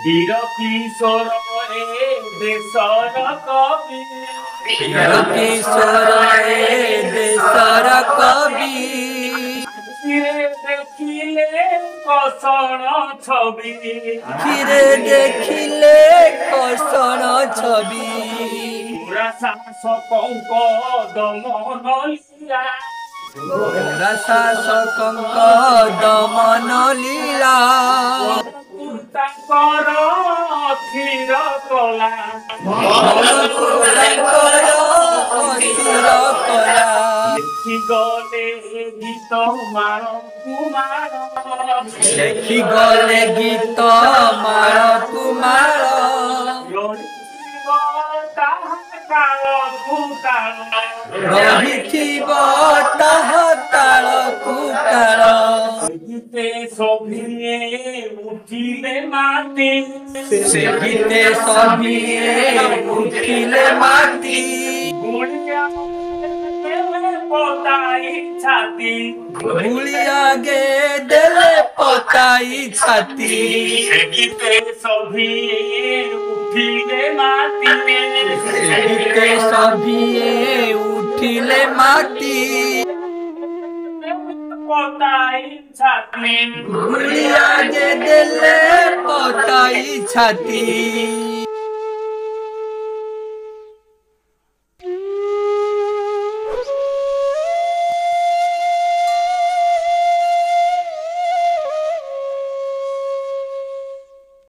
বীর কিশোর এ দেশর কবি কিশোর এ দেশর কবি ফিরে দেখিলে কষণ ছবি ফিরে দেখিলে কষণ ছবি পুরা শাসকঙ্ক দমন লীলা শাসকঙ্ক দমন লীলা ତାଙ୍କର ଅଥିର କଲା ତାଙ୍କର ଅସୁର କଲା ଲେଖି ଗଲେ ଗୀତ ମାଳ କୁମାର ଲେଖି ଗଲେ ଗୀତ ମାଳ କୁମାର ରହିଥିବ ତାହା କାଳକୁ କାଳ ରହିଥିବ ତାହା କାଳକୁ କାଳ ଗୀତେ ସଭିଏ ଉଠିଲେ ମାଟି ସେ ଗୀତେ ସଭିଏ ଉଠିଲେ ମାଟି ଗୁଳିଆ ପତାଇ ଛାତି ଗୁଳିଆগে ଦେଲେ ପତାଇ ଛାତି ସେ ଗୀତେ ସଭିଏ ଉଠିଲେ ମାଟି ସେ ଗୀତେ ସଭିଏ ଉଠିଲେ ମାଟି পতাই ছাতি গুলিয়াগে দেলে পতাই ছাতি